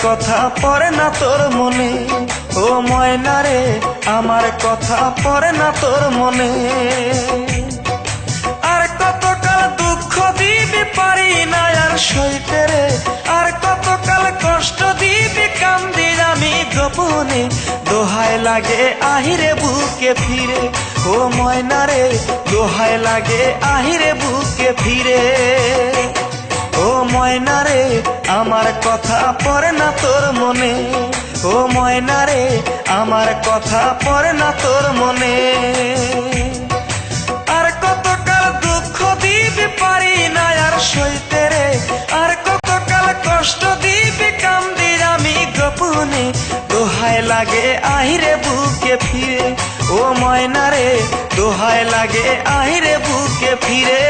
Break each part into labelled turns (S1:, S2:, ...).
S1: কথা পড়ে না তোর মনে, ও ময়না রে আমার কথা পড়ে না তোর মনে। আর কতকাল দুঃখ দিবি পারি না আর সইতে রে, আর কতকাল কষ্ট দিবি কান্দি আমি গোপনে। দোহাই লাগে আহিরে বুকে ফিরে, ও ময়না রে দোহাই লাগে আহিরে বুকে ফিরে। ও ময়না রে আমার কথা পড়ে না তোর মনে, ও ময়না রে আমার কথা পড়ে না তোর মনে। আর কতকাল দুঃখ দিবি পারি না আর সইতে রে, আর কতকাল কষ্ট দিবি কান্দি আমি গোপনে। দোহাই লাগে আহিরে বুকে ফিরে, ও ময়না রে দোহাই লাগে আহিরে বুকে ফিরে।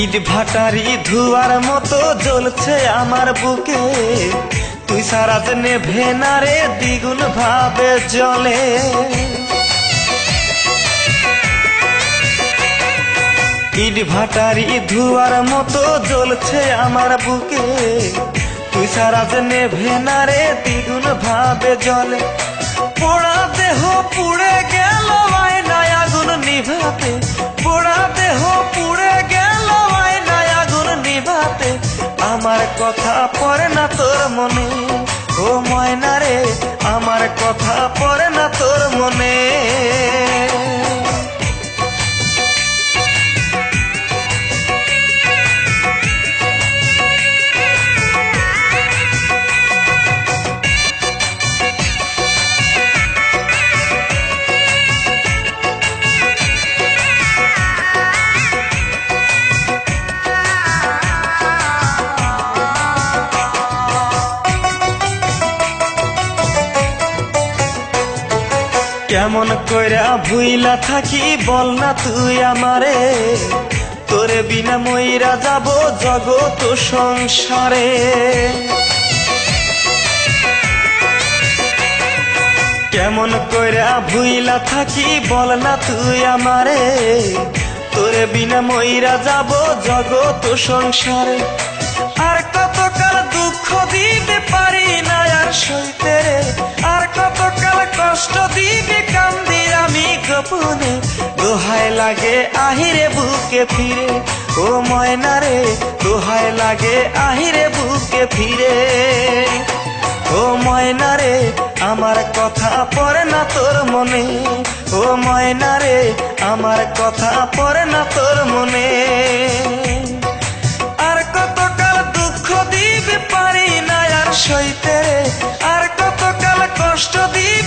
S1: ইট ভাটারি ধুয়ার মতো জ্বলছে আমার বুকে, তুই সারা নেভে না রে দ্বিগুণ ভাবে জ্বলে। ইট ভাটারি ধুয়ার মতো জ্বলছে আমার বুকে, তুই সারা নেভে না রে দ্বিগুণ ভাবে জ্বলে। পোড়া দেহ পুড়ে গেল আয়নায় আগুন নিভাতে, পোড়া দেহ পুড়ে গেল আয়নায় আগুন নিভাতে। আমার কথা পড়ে না তোর মনে, ও ময়না রে আমার কথা পড়ে না তোর মনে। কেমন কইরা ভুইলা থাকি বল না তুই আমারে, তোরে বিনা মইরা যাব জগৎ সংসারে। কেমন কইরা ভুইলা থাকি বল না তুই আমারে, তোরে বিনা মইরা যাব জগৎ সংসারে। আর কতকাল দুঃখ দিতে পারি না আর সইতে রে, আর কতকাল কষ্ট দিবি কান্দি আমি গোপনে। দোহাই লাগে আহিরে বুকে ফিরে, ও ময়না রে দোহাই লাগে আহিরে বুকে ফিরে। ও ময়না রে আমার কথা পড়ে না তোর মনে, ও ময়না রে আমার কথা পড়ে না তোর মনে। আর কতকাল দুঃখ দিবি পারি না আর সইতে রে, আর কতকাল কষ্ট দিবি